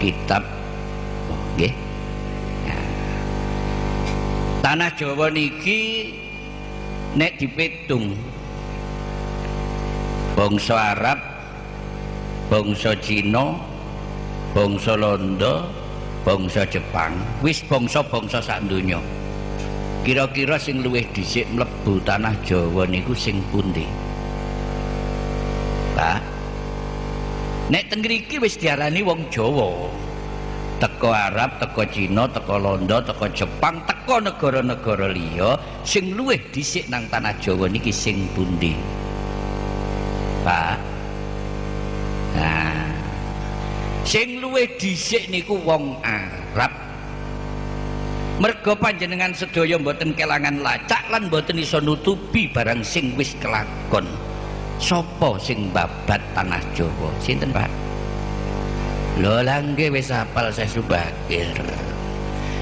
kitab nggih. Tanah Jawa niki nek dipitung bangsa Arab, bangsa Cina, bangsa Londo, bangsa Jepang, wis bangsa-bangsa sak donya. Kira-kira sing luwih dhisik mlebu tanah Jawa niku sing pundi? Pak, nek teng mriki wis diarani wong Jawa. Teko Arab, teko Cina, teko Londo, teko Jepang, teko negara-negara liya, sing luwih dhisik nang tanah Jawa niki sing pundi? Pak. Nah, sing luwih dhisik niku wong Arab. Merga panjenengan sedaya mboten kelangan lacak lan mboten iso nutupi barang sing wis kelakon. Sapa sing babat tanah Jawa? Sinten, Pak? Lho langge wis hafal Syekh Subakir.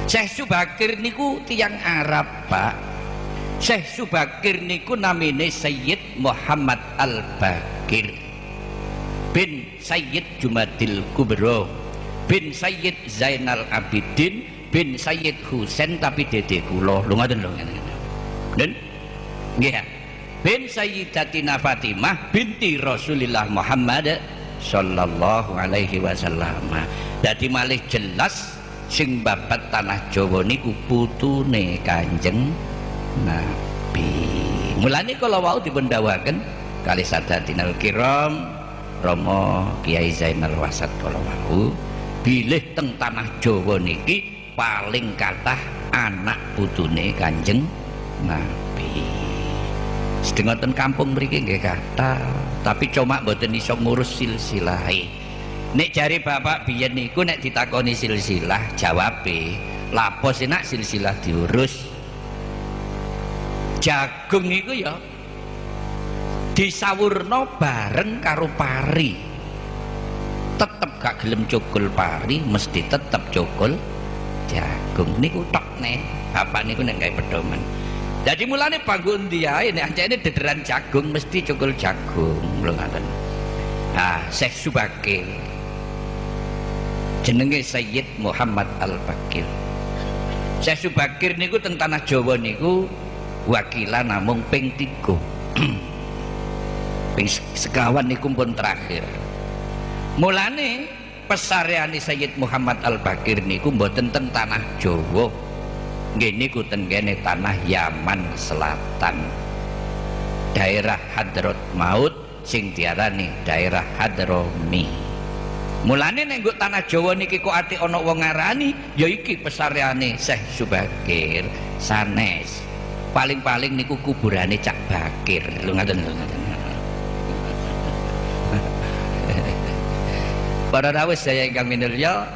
Syekh Subakir niku tiyang Arab, Pak. Syekh Subakir niku namine Sayyid Muhammad Al-Bakir bin Sayyid Jumadil Kubro bin Sayyid Zainal Abidin bin Sayyid Husain tapi dede kula. Lho ngoten lho. Den nggih. Bin Sayyidatina Fatimah binti Rasulillah Muhammad sallallahu alaihi wasallam. Dadi malih jelas sing babat tanah Jawa niku putune Kanjeng Nabi. Mulane kala wau dipun dawuhaken kalih sadatinal kiram Rama Kiai Zainal Wasat kala wau bilih teng tanah Jawa niki paling kathah anak putune Kanjeng Nabi. Sedengeten kampung mriki nggih kathah, tapi cuma mboten iso ngurus silsilahe. Nek jari bapak biyen niku nek ditakoni silsilah jawabe, lapo sih nak silsilah diurus. Jagung niku ya disawurno bareng karo pari. Tetep gak gelem cukul pari, mesti tetep cukul jagung. Niku tok nek bapak niku nek gawe pedoman. Jadi mulane panggon diae nek ancene dederan jagung mesti cukul jagung lho ngoten. Ah, Syekh Subakir jenenge Sayyid Muhammad Al-Bakir. Syekh Subakir niku teng tanah Jawa niku wakilan namung ping 3. Ping sekawan niku pun terakhir. Mulane pesareane Sayyid Muhammad Al-Bakir niku mboten teng tanah Jawa. Nggih niku ten kene tanah Yaman Selatan. Daerah Hadrat Maut sing diarani daerah Hadrami. Mulane nek nggo tanah Jawa niki kok ati ana wong ngarani ya iki pesareane Syekh Subakir sanes. Paling-paling niku kuburane Cak Bakir. Lho ngaten lho ngaten. Para rawuh saya ingkang minulya,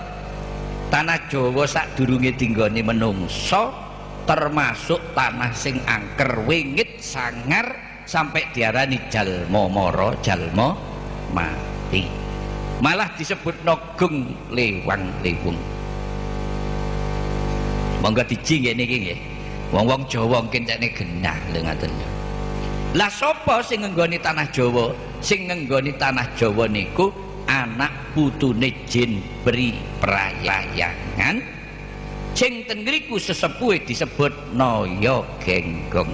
tanah Jawa sadurunge dinggone menungso termasuk tanah sing angker wingit sangar sampai diarani jalma mara jalma mati. Malah disebut nogung lewang lewung. Monggo diji nggih niki nggih. Wong-wong Jawa mungkin cekne genah lho ngaten. Lah sapa sing ngenggoni tanah Jawa? Sing ngenggoni tanah Jawa niku anak putune jin Bri Prayangan sing ten ngriku sesepuhe disebut Naya Genggong.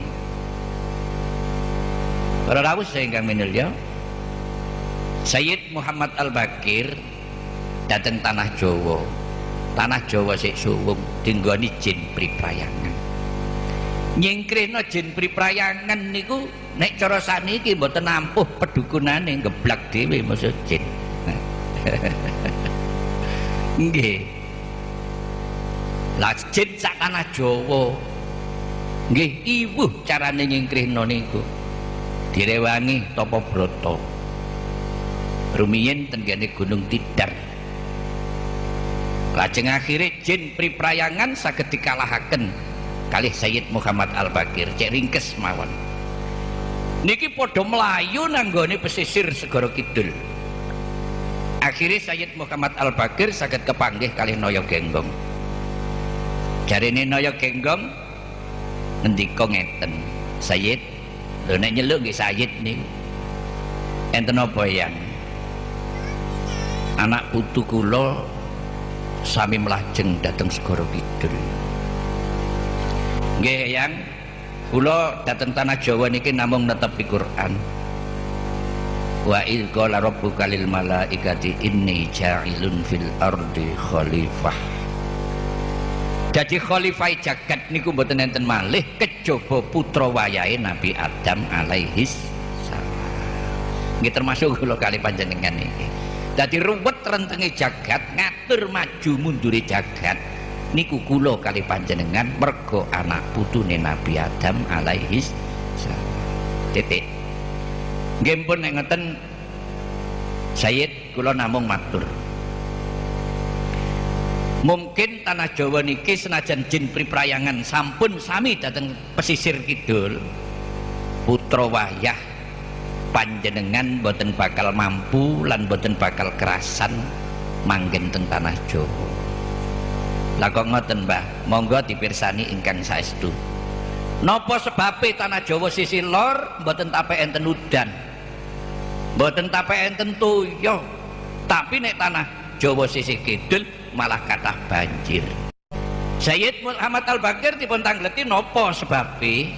Para rawuh ingkang minulya, Sayyid Muhammad Al-Bakir dateng tanah Jawa. Tanah Jawa sik suwung dinggoni jin Bri Prayangan. Nyingkrihna jin Bri Prayangan niku nek cara saniki mboten nampuh pedukunane geblak dhewe maksud jin. Nggih. Lah jin sak tanah Jawa nggih iwuh carane nyingkrihna niku. Direwangi Tapa Brata. Rumiyin ten kene Gunung Tidar. Lajeng akhire jin Bri Prayangan saged dikalahaken kalih Sayyid Muhammad Al-Bakir cek ringkes mawon. Niki padha mlayu nang nggone pesisir Segara Kidul. Akhirnya Sayyid Muhammad Al-Bakir saged kepanggih kalih Naya Genggong. Jarine Naya Genggong ngendika ngeten, Sayyid, lho nek nyeluk nggih Sayyid niku. Enten apa yang anak putu kula sami melajeng dhateng segara kidul. Nggih yang kula dhateng tanah Jawa niki namung netepi Quran. Wa idz qala rabbuka lil malaikati inni ja'ilun fil ardi khalifah. Jadi khalifah jagat niku mboten enten malih kejaba putra wayahe Nabi Adam alaihis salam. Nggih termasuk kula kali panjenengan iki. Dadi ruwet rentenge jagat, ngatur maju mundure jagat niku kula kali panjenengan merga anak putune Nabi Adam alaihis salam. Titik. Nggih pun nek ngeten Sayyid kula namung matur. Mungkin tanah Jawa niki senajan jin priprayangan sampun sami dateng pesisir kidul, putra wayah panjenengan boten bakal mampu lan boten bakal kerasan manggen teng tanah Jawa. Lah kok ngoten Mbah, monggo dipirsani ingkang saestu. Napa sebabe tanah Jawa sisi lor boten tapek enten udan, boten tapek enten toya, tapi nek tanah Jawa sisi kidul malah kathah banjir. Sayyid Muhammad Al-Baqir dipun tangleti napa sebabe?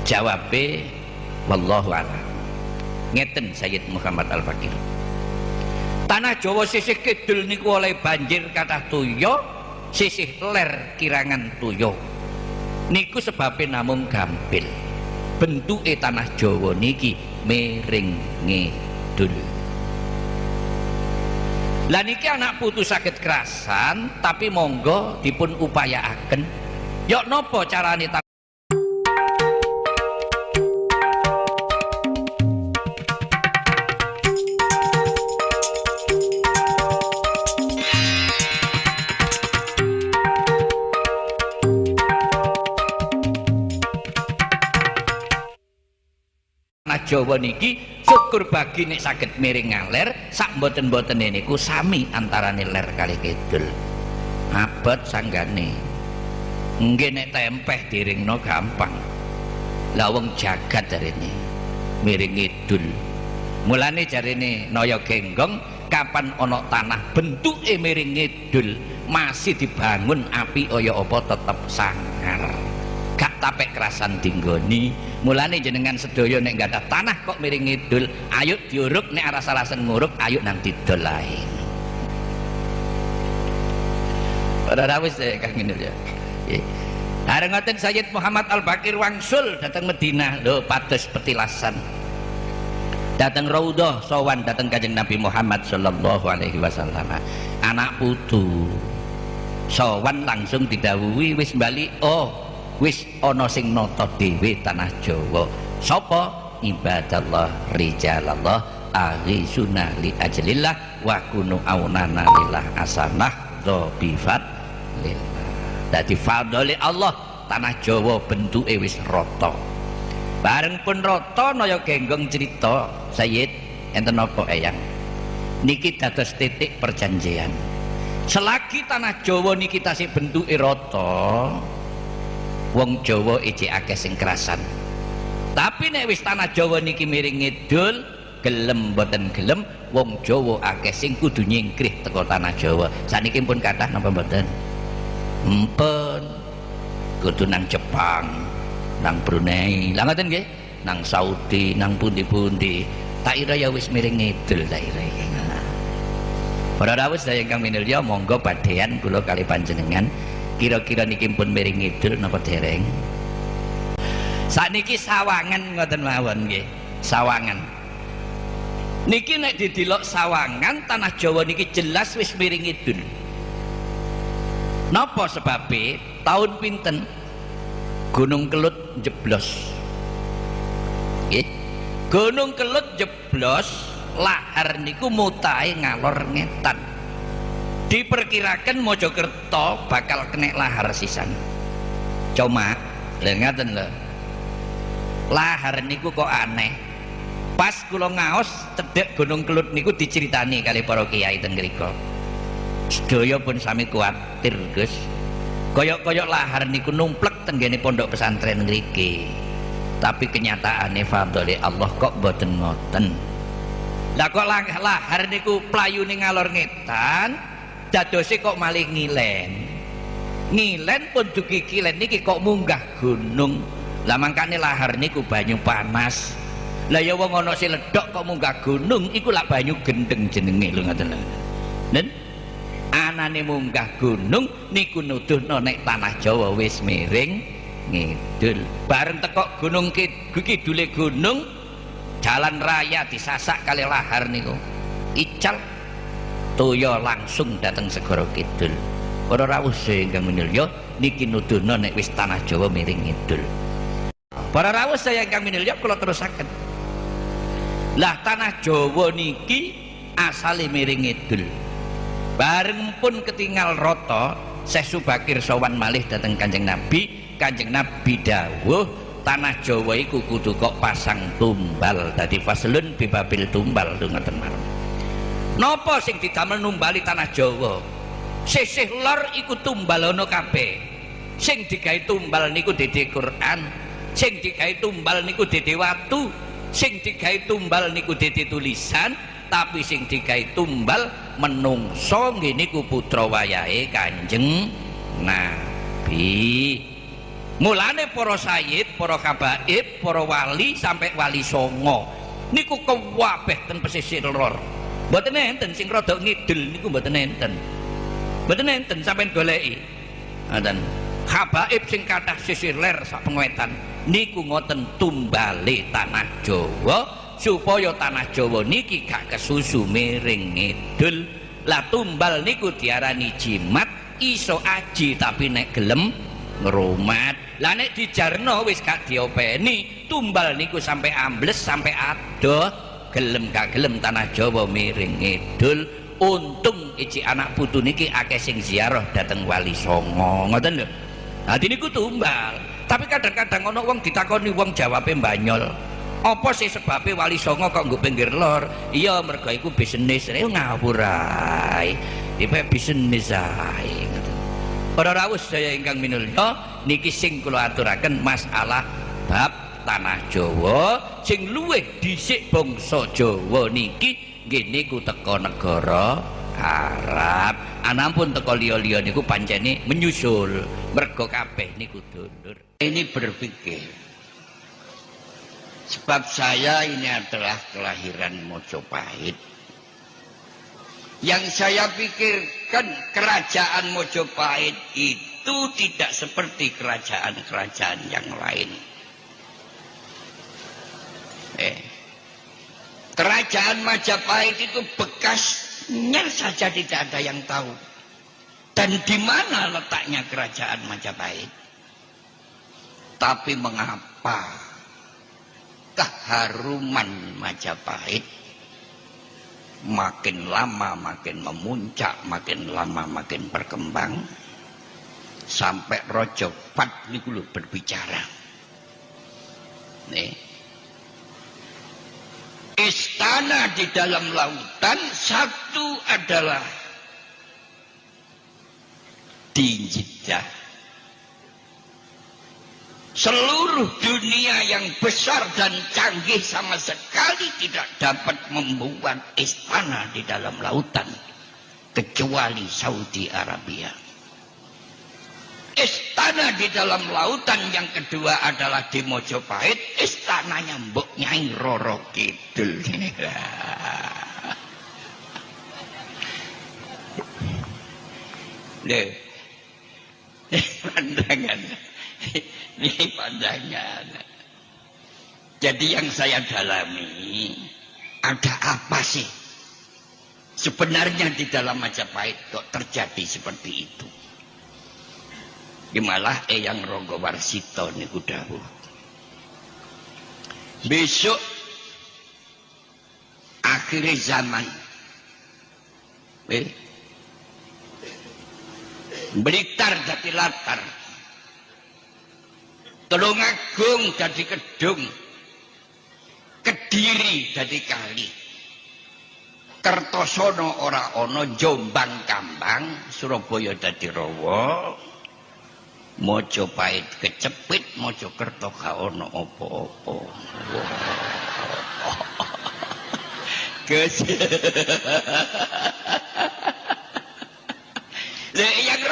Jawabe wallahu a'lam. Ngeten Sayyid Muhammad Al-Baqir. Tanah Jawa sisih kidul niku oleh banjir kathah toya, sisih ler kirangan toya. Niku sebabe namung gampil. Bentuke tanah Jawa niki miring ngidul. Lah niki anak putu saged kerasan tapi monggo dipun upayaaken. Yok napa carane Jawa niki syukur bagi nek saged miring ngaler sak mboten-mbotene niku sami antarane ler kali kidul. Abot sanggane. Nggih nek tempeh diringno gampang. Lah wong jagat jarene miring kidul. Mulane jarene Naya Genggong kapan ana tanah bentuke miring kidul masih dibangun api kaya apa tetep sangar. Gak tapek kerasan dinggoni. Mulane jenengan sedaya nek gadah tanah kok miring ngidul, ayo diuruk, nek arah salasen nguruk ayo nang didol lain. Ora wis Kang Minul ya. Nggih. Areng ngoten Sayyid Muhammad Al-Baqir wangsul dateng Madinah lho pados petilasan. Dateng Raudhah sowan dateng Kanjeng Nabi Muhammad sallallahu alaihi wasallam. Anak putu sowan langsung didhawuhi wis bali wis ana sing nata dhewe tanah Jawa. Sapa? Ibadallah rijalallah aghisuna li ajlillah wa kunu aunana lillah asanah dzabifat lillah. Dadi fadhole Allah tanah Jawa bentuke wis rata. Bareng pun rata Naya Genggong cerita, Sayyid enten apa eyang? Niki dados titik perjanjian. Selagi tanah Jawa niki tasih bentuke rata, wong Jawa ijik akeh sing kerasan. Tapi nek wis tanah Jawa niki miring ngidul, gelem mboten gelem wong Jawa akeh sing kudu nyingkrih teko tanah Jawa. Saniki pun kathah napa mboten? Mpun kudu nang Jepang, nang Brunei, lah ngoten nggih, nang Saudi, nang pundi-pundi. Tak ira ya wis miring ngidul tak ira iki. Para rawuh sedaya ingkang minulya, monggo badhean kula kali panjenengan kira-kira niki pun miring ngidul napa dereng? Sakniki Sawangan ngoten mawon nggih. Sawangan. Niki nek didelok Sawangan tanah Jawa niki jelas wis miring ngidul. Napa sebabe? Tahun pinten Gunung Kelut jeblos. Nggih. Gunung Kelut jeblos, lahar niku mutahe ngalor ngetan. Diperkirakan Mojokerto bakal kena lahar sisan. Cuma lha ngaten lho. Lahar niku kok aneh. Pas kula ngaos cedhek Gunung Kelut niku diceritani kali para kiai teng mriku. Sedaya pun sami kuwatir, Gus. Koyok-koyok lahar niku numplek teng ngene pondok pesantren mriki. Tapi kenyataane fadhole Allah kok mboten ngoten. Lah kok lahar niku playune ngalor ngetan, dadose kok malih ngilen. Ngilen pun dugi kilen niki kok munggah gunung. Lah mangkane lahar niku banyu panas. Lah ya wong ana sing ledok kok munggah gunung iku lak banyu gendeng jenenge lho ngoten lho. Nen anane munggah gunung niku nuduhno nek tanah Jawa wis miring ngidul. Bareng teko gunung kidule gunung jalan raya disasak kali lahar niku. Ical toya langsung dateng segara kidul. Para rawuh ingkang minulya niki nuduhno nek wis tanah Jawa miring ngidul. Para rawuh saya ingkang minulya kula terusaken. Lah tanah Jawa niki asale miring ngidul. Bareng pun ketinggal rata Syekh Subakir sowan malih dateng Kanjeng Nabi. Kanjeng Nabi dawuh tanah Jawa iku kudu kok pasang tumbal. Dadi faslun bibabil tumbal ngoten mawon. Napa sing didamel numbali tanah Jawa? Sisih lor iku tumbalono kabeh. Sing digawe tumbal niku dede Quran, sing digawe tumbal niku dede watu, sing digawe tumbal niku dede tulisan, tapi sing digawe tumbal menungso nggih niku putra wayahe Kanjeng Nabi. Mulane para sayyid, para kabaib, para wali sampai wali songo niku kabeh ten pesisir lor. Mboten enten sing rada ngidul niku mboten enten. Mboten enten sampean goleki. Ngoten. Habaib sing kathah sisih ler sak pengwetan niku ngoten tumbale tanah Jawa supaya tanah Jawa niki gak kesusu miring ngidul. Lah tumbal niku diarani jimat, iso aji tapi nek gelem ngrumat. Lah nek dijarno wis gak diopeni, tumbal niku sampai ambles sampai adoh, gelem gak gelem tanah Jawa miring ngidul. Untung iki anak putu niki akeh sing ziarah dateng Wali Songo ngoten lho. Dadi niku tumbal. Tapi kadang-kadang ana wong ditakoni wong jawabe mbanyol. Apa sih sebabe Wali Songo kok nggo pinggir lor? Iya mergo iku bisnis. Ngawur ae. Iki bisnis ae ngoten. Para rawuh saya ingkang minulya niki sing kula aturaken masalah bab tanah Jawa sing luwih dhisik bangsa Jawa niki nggih niku teka negara Arab. Anapun teka liya-liya niku pancene menyusul mergo kabeh niku dulur. Ini berpikir sebab saya ini adalah kelahiran Mojopahit. Yang saya pikirkan kerajaan Mojopahit itu tidak seperti kerajaan-kerajaan yang lain. Kerajaan Majapahit itu bekasnya saja tidak ada yang tahu. Dan di mana letaknya kerajaan Majapahit? Tapi mengapa keharuman Majapahit makin lama makin memuncak, makin lama makin berkembang, sampai Raja Pat niku lho berbicara. Nih. Istana di dalam lautan satu adalah di Jeddah. Seluruh dunia yang besar dan canggih sama sekali tidak dapat membuat istana di dalam lautan kecuali Saudi Arabia. Istana di dalam lautan yang kedua adalah di Mojopahit, istananya Mbok Nyai Roro Kidul. Loh, pandangan, ini pandangan. Jadi yang saya dalami, ada apa sih sebenarnya di dalam Majapahit kok terjadi seperti itu? Malah Eyang Ranggawarsita niku dawuh. Besok akhir zaman. Blitar dadi latar. Tulungagung dadi kedung. Kediri dadi kali. Kertosono ora ana, Jombang kambang, Surabaya dadi rawa. Mojopahit kecepit, Mojokerto gak ono apa-apa. Gus.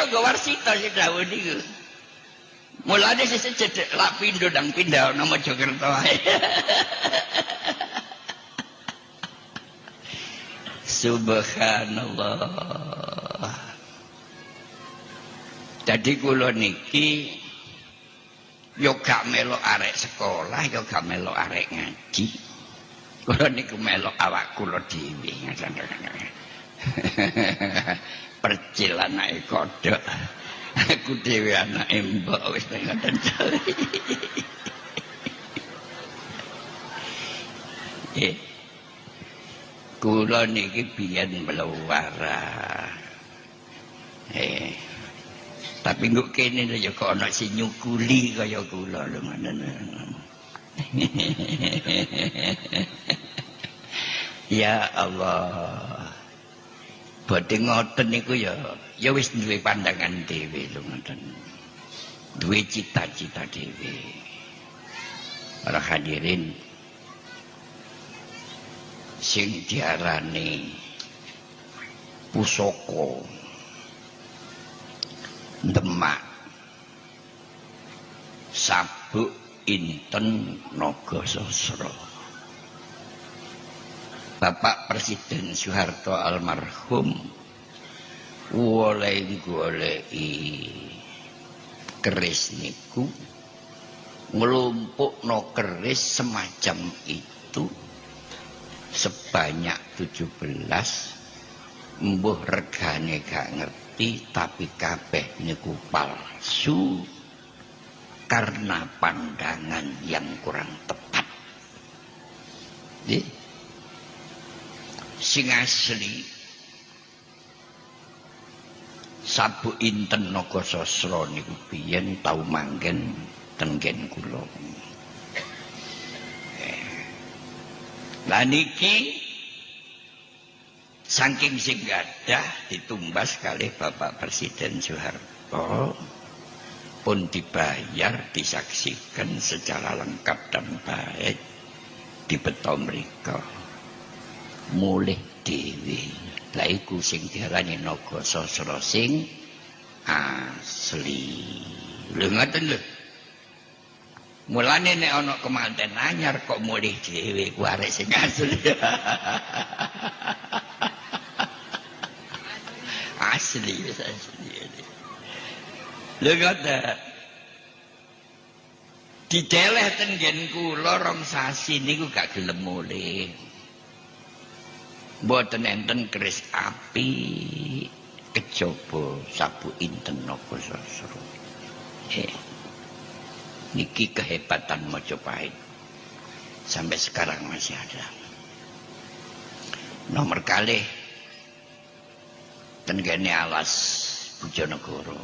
menika nggo warsita sing dawuh niku. Mulane sesuk cedhek lak pindho nang pindah ana Mojokerto ae. Subhanallah. Jadi kula niki yo gak melok arek sekolah, yo gak melok arek ngaji. Kula niku melok awak kula dhewe. Percil anake kodhok. Aku dhewe anake mbok wis ngoten. Kula niki biyen melawara. Tapi nggo kene ya kok ana sing nyukuli kaya kula lho ngoten. Ya Allah. Badhe ngoten niku ya wis duwe pandangan dhewe lho ngoten. Duwe cita-cita dhewe. Para hadirin sing diarani pusaka Demak Sabuk Inten Nagasasra. Bapak Presiden Soeharto almarhum goleki keris niku nglumpukno keris semacam itu sebanyak 17, mbuh regane gak ngerti, tapi kabeh niku palsu karena pandangan yang kurang tepat. Sing asli Sabuk Inten Nagasasra niku biyen tau manggen ten nggen kula. Lah niki saking sing gadah ditumbas kalih Bapak Presiden Soeharto pun dibayar, disaksikan secara lengkap dan baik di beto mriko mulih dhewe. Lah iku sing diarani Nagasasra sing asli. Lho ngoten lho. Mulane nek ana kemanten anyar kok mulih dhewe ku arek sing asli. Asli wis asli. Lho ngoten. Dideleh ten nggen kula rong sasi niku gak gelem mulih. Mboten enten keris api kejaba Sabuk Inten Nagasasra. Niki kehebatan Majapahit sampai sekarang masih ada. Nomor kalih ten kene alas Bojonegoro,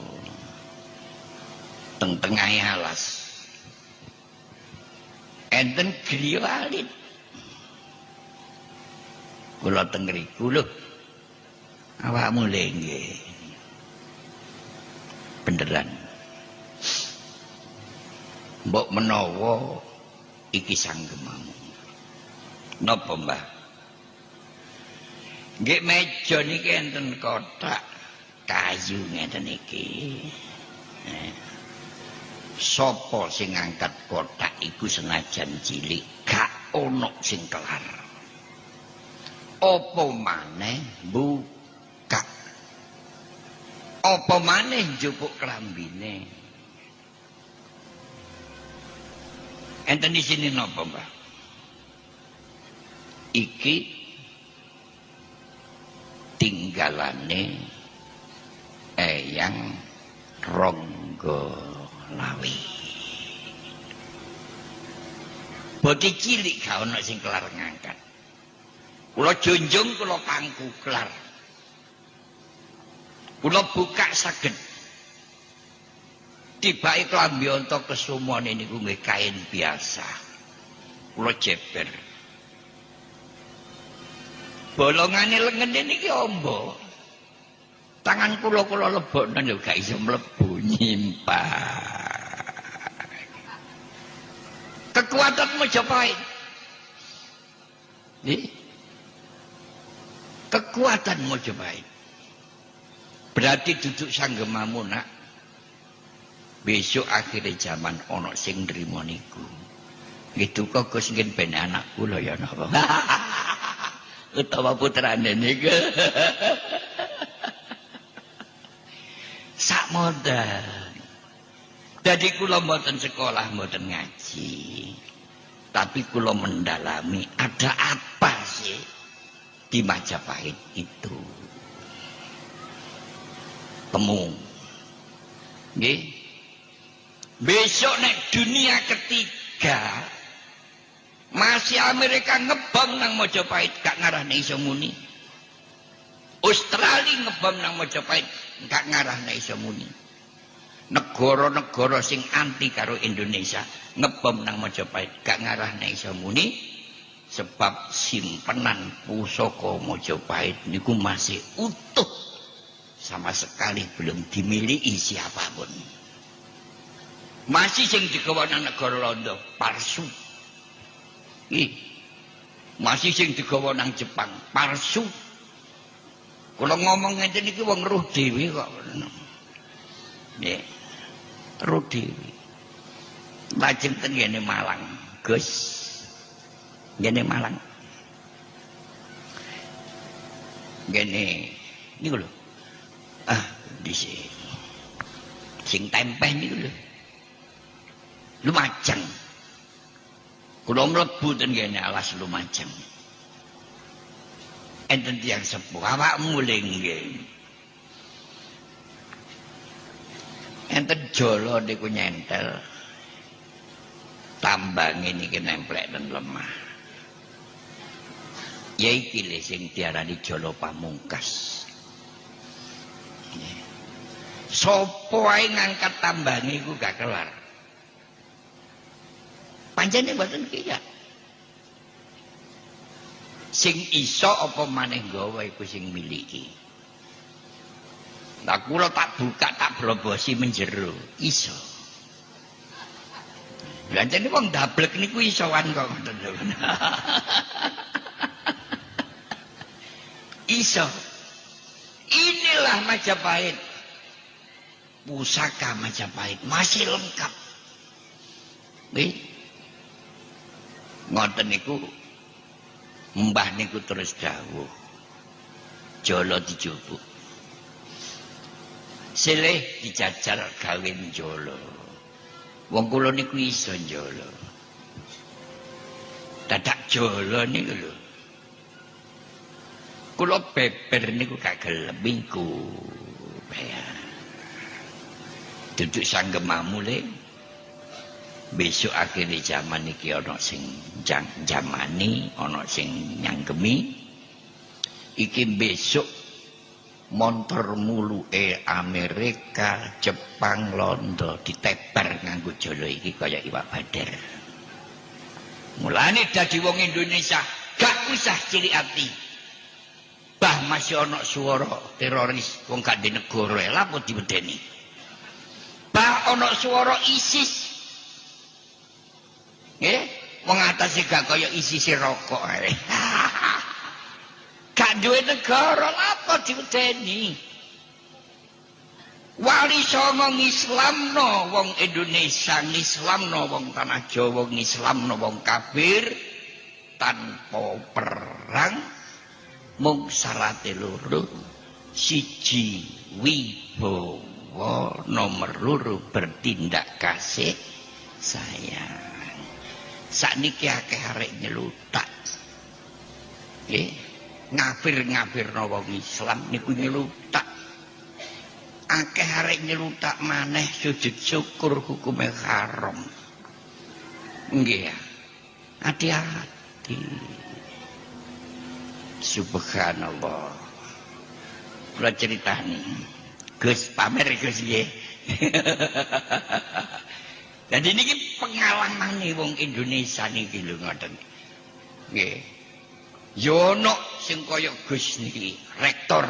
teng tengahe alas enten griya alit. Kula teng ngriku lho, awakmu nggih beneran. Mbok menawa iki sanggemamu. Napa, Mbah? Nggih meja niki enten kotak kayu ngeten iki. Sapa sing ngangkat kotak iku senajan cilik gak ono sing kelar. Apa maneh buka. Apa maneh njupuk klambine. Enten di sini napa, Mbah? Iki tinggalane Eyang Ronggolawi. Boti cilik gak ono sing kelar ngangkat. Kula junjung, kula pangku kelar. Kula buka saged. Tibake klambi Antakesuman niku nggih kain biasa. Kula jeber. Bolongane lengene niki amba. Tangan kula lebokno yo gak iso mlebu nyimpan. Kekuatan Majapahit. Nggih. Kekuatan Majapahit. Berarti duduk sanggemamu nak. Besok akhirnya zaman ono sing nrimo niku. Gitu kok Gus ngen ben anak kula ya napa. Utawa putrane niku. Sak modal. Jadi kula mboten sekolah, mboten ngaji. Tapi kula mendalami ada apa sih di Majapahit itu. Temu. Nggih. Besok nek dunia ketiga masih Amerika ngebom nang Majapahit gak ngarahne iso muni. Australia ngebom nang Majapahit gak ngarahne iso muni. Negara-negara sing anti karo Indonesia ngebom nang Majapahit gak ngarahne iso muni sebab simpenan pusaka Majapahit niku masih utuh sama sekali belum dimiliki siapapun. Masih sing digawa nang negara Londo palsu. Masih sing digawa nang Jepang palsu. Kula ngomong ngene iki wong roh dhewe kok. Nggih. Roh dhewe. Lajeng ten ngene Malang, Gus. Ngene Malang. Ngene niku lho. Dhisik. Sing tempeh niku lho. Lumajang. Kula mlebu ten ngene alas Lumajang. Enten tiyang sepuh awakmu le nggih. Enten jala niku nyentel. Tambange niki nemplek ten lemah. Ya iki le sing diarani jala pamungkas. Sapa wae ngangkat tambange iku gak kelar. Pancene mboten kiya. Sing iso apa maneh gawa iku sing miliki. Lah kula tak buka tak blobosi menjero, iso. Lah jane wong dablek niku isoan kok ngoten lho. Iso. Inilah Majapahit. Pusaka Majapahit masih lengkap. Nggih. Ngoten niku mbah niku terus dawuh. Jala dijupuk. Silih dijajal gawe njala. Wong kula niku iso njala. Dadak jala niku lho. Kula beber niku gak gelem niku. Duduk sanggemamu le. Besok akhirnya zaman iki ana sing jamani, ana sing nyanggemi. Iki besok montor muluke Amerika, Jepang, Londo ditebar nganggo jala iki kaya iwak badar. Mulane dadi wong Indonesia gak usah cilik ati. Bah masih ana swara teroris wong gak di negara lha apa diwedeni. Bah ana swara ISIS. Nggih, wong atase gak kaya isi rokok ae. Gak duwe negara apa diwedeni. Wali songo ngislamno wong Indonesia, ngislamno wong tanah Jawa, ngislamno wong kafir tanpa perang mung syaraté loro. Siji wibawa, nomor loro bertindak kasih sayang. Sakniki akeh arek nyelutak. Nggih, ngafir-ngafirna wong Islam niku nyelutak. Akeh arek nyelutak maneh sujud syukur hukume haram. Nggih ya. Hati-hati. Subhanallah. Kula critani. Gus pamer Gus nggih. Jadi ini pengalaman nih wong Indonesia niki lho ngoten. Nggih. Yo ono sing kaya Gus niki, rektor.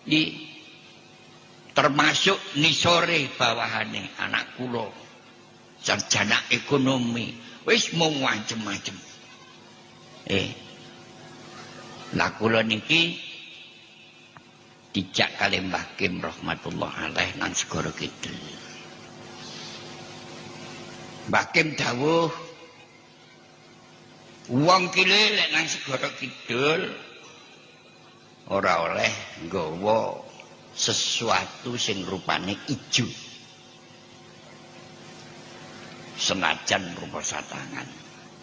Nggih. Termasuk nisore bawahane anak kula. Sarjana ekonomi, wis mung macem-macem. Lah kula niki dijak kali Mbah Kim rahmatullah alaih nang Segara Kidul. Mbah Kim dawuh wong kile lek nang Segara Kidul ora oleh nggawa sesuatu sing rupane ijo. Senajan rupa satangan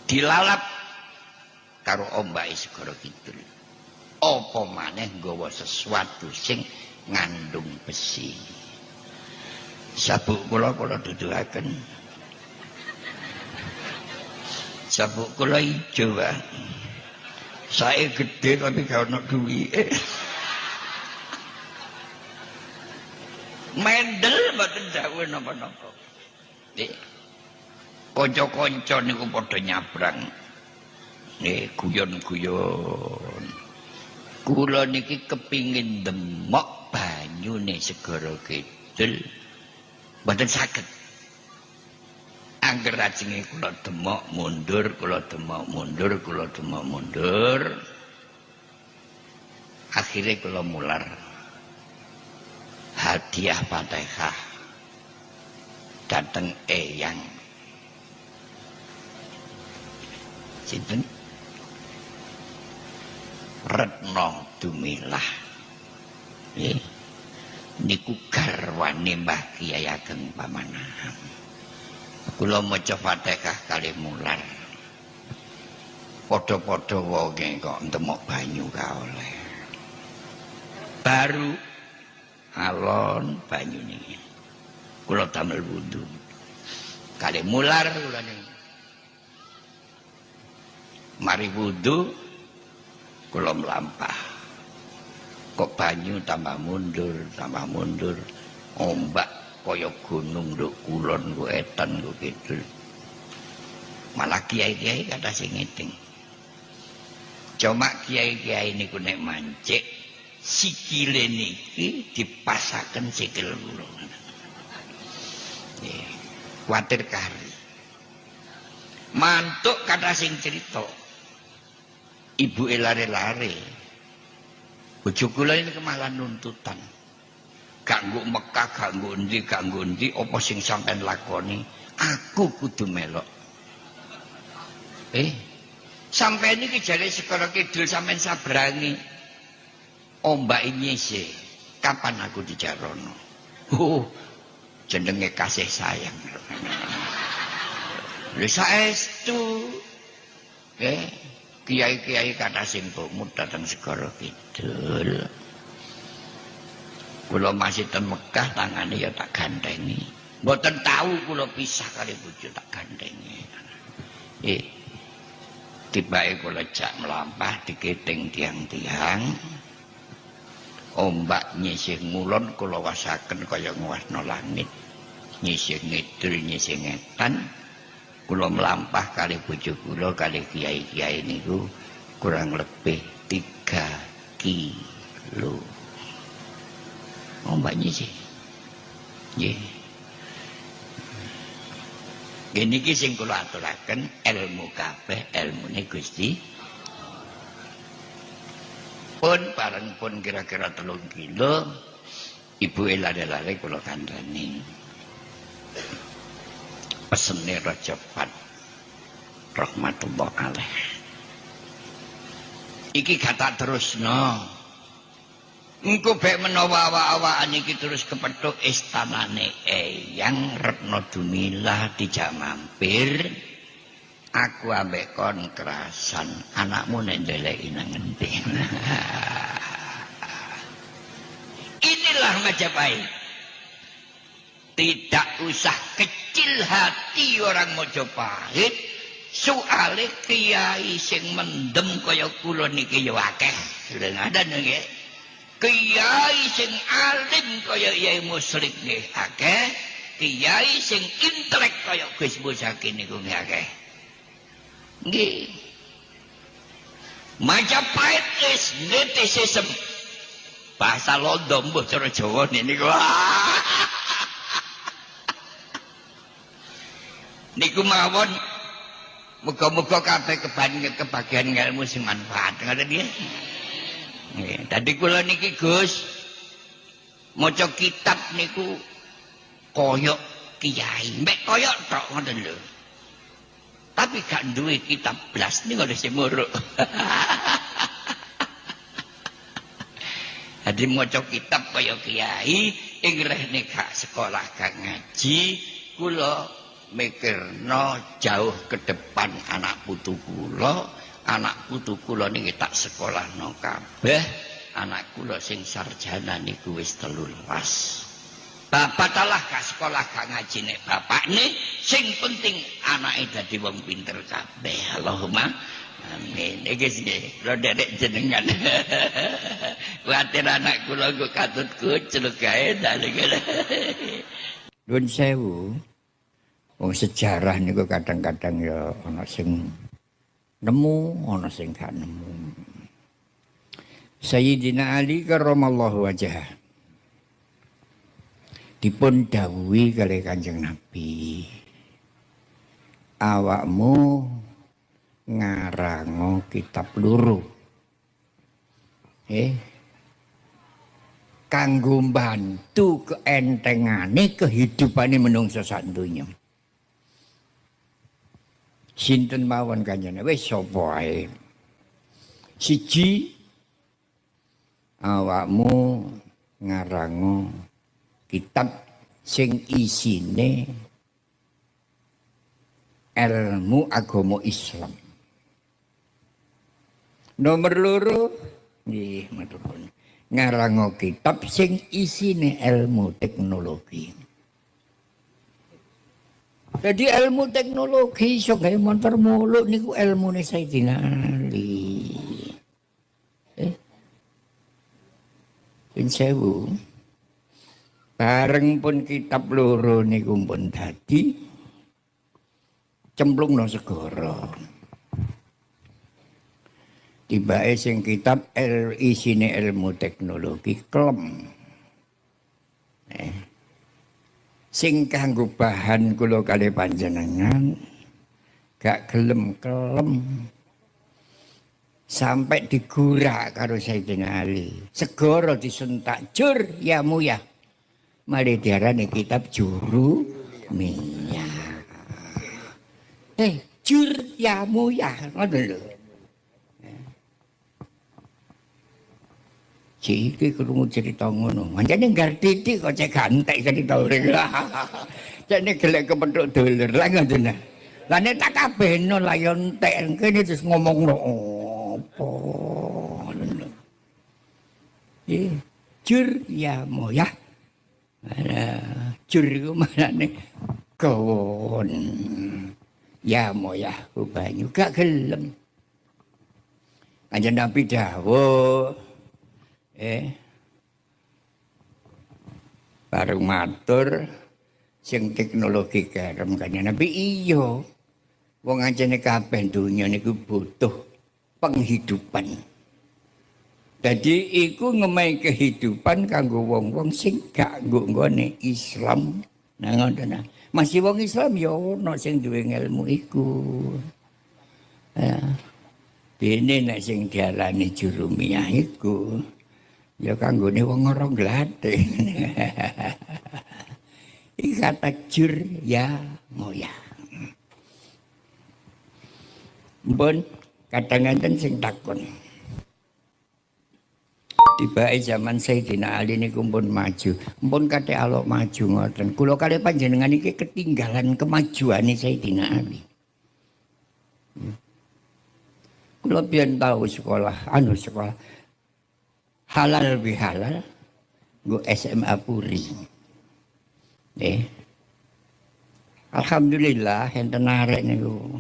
dilalap karo ombake Segara Kidul. Apa maneh nggawa sesuatu sing ngandung besi. Sabuk kula duduhaken. Sabuk kula ijo, Pak. Sae gedhe tapi gak ono duwike. Mendel mboten dawuh napa-napa. Nggih. Kanca-kanca niku padha nyabrang. Nggih, guyon-guyon. Kula niki kepingin demok banyune Segara Kidul. Mboten saged. Angger ajenge kula demok mundur, mundur. Akhire kula mular. Hadiah Fatihah dateng eyang. Sinten? Retno Dumilah. Nggih. Niku garwane Mbah Kyai Ageng Pamanahan. Kula maca Fatihah kali mular. Padha-padha wonge kok ntemok banyu ka oleh. Baru alon banyu niki. Kula damel wudu. Kali mular kula niki. Mari wudu kula mlampah. Kok banyu tambah mundur. Ombak kaya gunung nduk kulon ku etan ku kidul. Malah kiai-kiai kata sing ngiting. Cuma kiai-kiai niku nek mancik sikile niki dipasaken sikil kula. Nggih. Kuwatir kari. Mantuk kata sing cerita. Ibu lare-lare. Bojo kula ini kemalan nuntutan. Ganggu Mekah, ganggu endi, apa sing sampean lakoni, aku kudu melok. Sampean iki jare Segara Kidul sampean sabrangi. Ombak nyise, kapan aku dijarono? Jenenge kasih sayang. Lha saestu. Kiai-kiai kata sing mut dateng Segara Kidul. Kula masih ten Mekah tangane ya tak gandengi. Mboten tahu kula pisah kali bojo tak gandengi. Tibake kula jak mlampah diketing tiang-tiang. Ombak nyisih ngulon kula wasaken kaya nguwasno langit. Nyisih ngidul nyisih ngetan. Kula mlampah kali bojo kula kali kiai-kiai niku kurang lebih 3 kilo. Ombaknya sih. Nggih. Gini ki sing kula aturaken ilmu kabeh ilmune Gusti. Pun bareng pun kira-kira 3 kilo ibu lare-lare kula kandhani. Pesene Raja Pat rahmatullah alaih. Iki kata terusno. Engko bek menawa awak-awakan iki terus kepethuk istanane Eyang Retno Dumilah dijak mampir. Aku ambek kon kerasan anakmu nek ndeleki nang endi. Inilah Majapahit. Tidak usah kecil hati orang Majapahit. Soale kiai sing mendem kaya kula niki ya akeh. Lha ngaten nggih. Kiai sing alim kaya Yai Muslik nggih akeh, kiai sing intelek kaya Gus Musaki niku akeh. Nggih. Majapahit is netisism. Bahasa Londo mbuh cara Jawa niku. Niku mawon muga-muga kabeh kebagian ilmu sing manfaat ngoten nggih. Tadi kula niki Gus Maca kitab niku koyok kiai, mek koyok tok ngoten lho. Tapi gak duwe kitab blas niku lho sing muruk. Jadi maca kitab kaya kiai, ing rene gak sekolah gak ngaji, kula mikirno jauh ke depan anak putu kula niki tak sekolahno kabeh. Anak kula sing sarjana niku wis 13. Bapak talah gak sekolah gak ngaji nek bapakne, sing penting anake dadi wong pinter kabeh. Allahumma amin. Iki sih kula derek jenengan. Kuwatir anak kula go katut kucluk kae dalem. Nuwun sewu. Wong sejarah niku kadang-kadang ya ana sing nemu, ana sing gak nemu. Sayyidina Ali karramallahu wajhah dipun dawuhi kali Kanjeng Nabi, awakmu ngarango kitab loro kanggo mbantu keentengane kehidupane menungsa sak donya. Sinten mawon kanjeng wis sapa ae. Siji awakmu ngarango kitab sing isine ilmu agama Islam. Nomor loro nggih matur nuwun. Ngarango kitab sing isine ilmu teknologi. Jadi ilmu teknologi iso gawe montor muluk niku ilmune Sayyidina Ali. Sewu. Bareng pun kitab loro niku pun dadi cemplungno segara. Tibake sing kitab isine ilmu teknologi klem. Sing kanggo bahan kula kali panjenengan gak gelem kelem. Sampai digurak karo Sayyidina Ali. Segara disentak jur ya muyah. Mari diarani kitab juru miyah. Jur ya muyah. Ngoten lho. Iki krungu cerita ngono. Mancane nggar titik kok cek gantek cerita urip. Cek nek gelek kepethuk doler lah ngoten. Lah nek tak kabehno lah yo entek kene terus ngomongno apa. Jur ya moyah. Jur iku manane kawon. Ya moyah ku banyu gak gelem. Kanjeng Nabi dawuh bareng matur sing teknologi garam kanjeng Nabi iya. Wong anjene kabeh donya niku butuh penghidupan. Jadi iku ngemai kehidupan kanggo wong-wong sing gak nggone Islam. Nah ngoten. Masih wong Islam ya ono sing duwe ilmu iku. Ya. Dene nek sing diarani juru miyah iku ya kanggone wong ora glate. Iki kata jur ya moya. Mbon kadang-kadang sing takon. Tibake zaman Sayyidina Ali niku pun maju. Mpun kate alok maju ngoten. Kula kali panjenengan iki ketinggalan kemajuane Sayyidina Ali. Kula biyen tahu sekolah halal bihalal nggo SMA Puri. Alhamdulillah enten arek niku.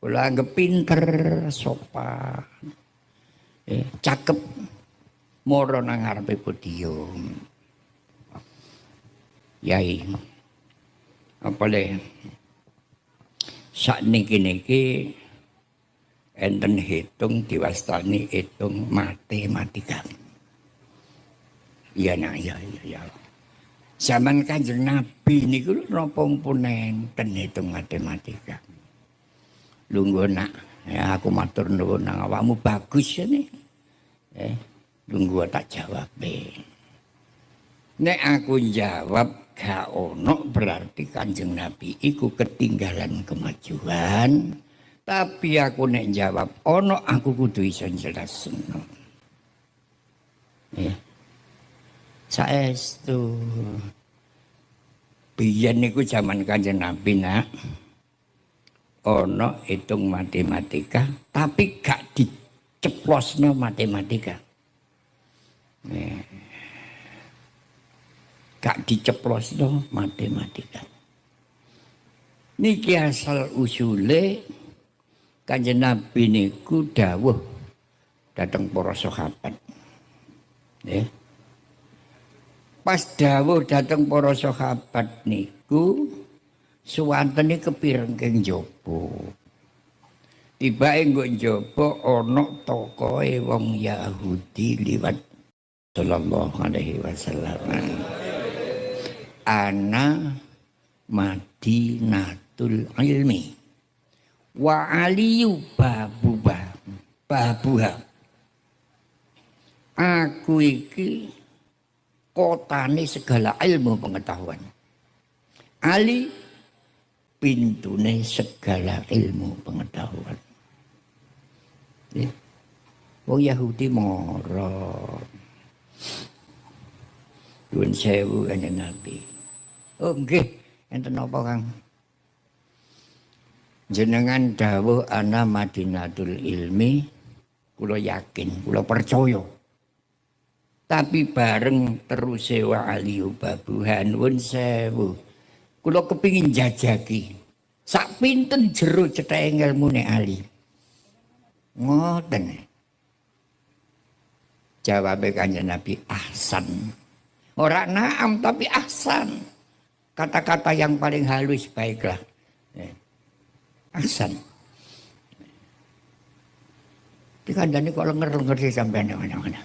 Kula anggap pinter, sopan. Cakep. Moro nang ngarepe podium. Yai. Apa le? Sakniki enten hitung diwastani hitung matematika. Iya nak ya. Zaman Kanjeng Nabi niku napa pun enten hitung matematika. Lungguh nak, ya aku matur nuwun nang awakmu bagus ya nih. Lungguh tak jawab. Nek aku jawab gak ono berarti Kanjeng Nabi iku ketinggalan kemajuan. Tapi aku nek jawab ono aku kudu iso jelasno. Ya. Saestu. Biyen niku zaman Kanjeng Nabi nak. Ono hitung matematika tapi gak diceplosno matematika. Ya. Gak diceplosno matematika. Niki asal usule Kanjeng Nabi niku dawuh dateng para sahabat. Ya. Pas dawuh dateng para sahabat niku suwantene kepirengking njaba. Tibake nggo njaba ana tokoe wong Yahudi liwat sallallahu alaihi wasallam. Ana Madinatul ilmi wa aliyu babuha. Aku iki kotane segala ilmu pengetahuan. Ali pintune segala ilmu pengetahuan. Wong Yahudi moro. Nuwun sewu Kanjeng Nabi. Oh nggih, enten napa Kang? Jenengan dawuh ana Madinatul ilmi, kula yakin, kula percaya. Tapi bareng terus wa aliyu babuhan nuwun sewu. Kula kepingin jajaki. Sak pinten jero cetheke ngelmune Ali. Ngoten. Jawabe Kanjeng Nabi ahsan. Ora naam tapi ahsan. Kata-kata yang paling halus baiklah. Ahsan. Dikandani kok lenger-lenger sih sampean mana-mana.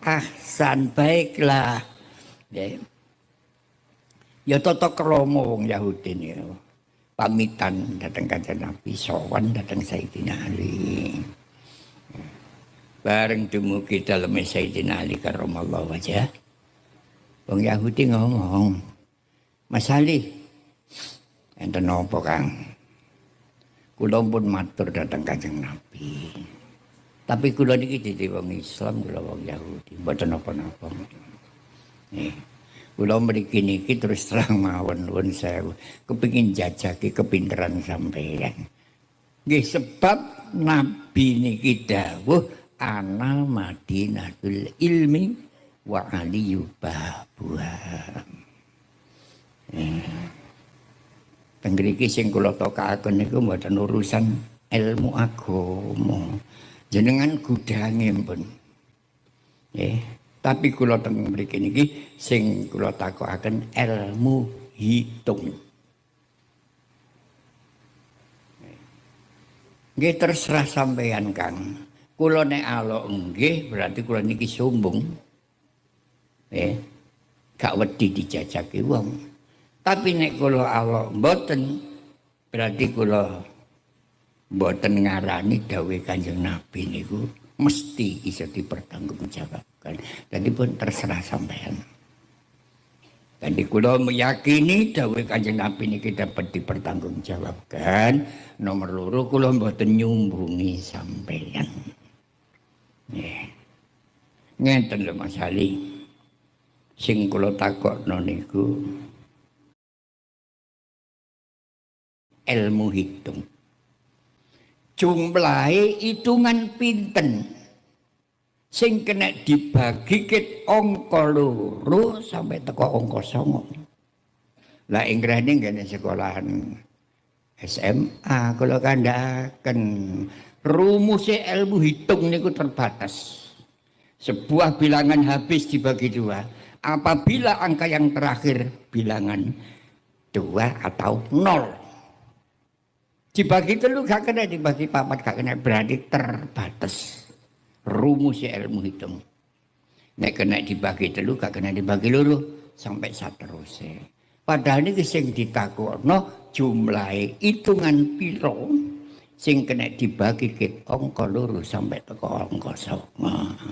Ahsan baiklah. Ya tata krama wong Yahudi niku. Pamitan dateng Kanjeng Nabi, sowan dateng Sayyidina Ali. Bareng dumugi daleme Sayyidina Ali karramallahu wajhah. Wong Yahudi ngomong, Mas Ali, enten napa Kang? Kula pun matur dateng Kanjeng Nabi. Tapi kula niki dadi wong Islam, kula wong Yahudi, mboten napa-napa. Kula mriki niki terus terang mawon nuwun sewu, kepengin jajaki kepinteran sampeyan. Nggih sebab Nabi niki dawuh ana Madinatul ilmi wa aliyu babuha. Tengriki sing kula tokakaken niku mboten urusan ilmu agama. Jenengan gudange pun. Tapi kula teng mriki niki sing kula takokaken ilmu hitung. Nggih terserah sampeyan Kang. Kula nek alok nggih berarti kula niki sombong. Gak wedi dijajaki wong. Tapi nek kula alok mboten berarti kula mboten ngarani dawuh Kanjeng Nabi niku mesti iso dipertanggungjawabkan. Jadi pun terserah sampean. Jadi kula meyakini dawuh Kanjeng Nabi niki dapat dipertanggungjawabkan. Nomor loro kula mboten nyumbungi sampean. Ngeten lho Mas Ali. Sing kula takokno niku ilmu hitung. Jumlahe hitungan pinten sing kena dibagi ket angka loro sampai teko angka 9. Lah ing grene ngene sekolahan SMA kula kandhaken rumus ilmu hitung niku terbatas. Sebuah bilangan habis dibagi 2. Apabila angka yang terakhir bilangan 2 atau 0. Dibagi 3 gak kena, dibagi 4 gak kena, berarti terbatas. Rumus ilmu hitung. Nek kena dibagi 3 gak kena dibagi 2 sampai seterusnya. Padahal ini sing ditakokno jumlahe hitungan piro sing kena dibagi ke angka loro sampai teko angka 9.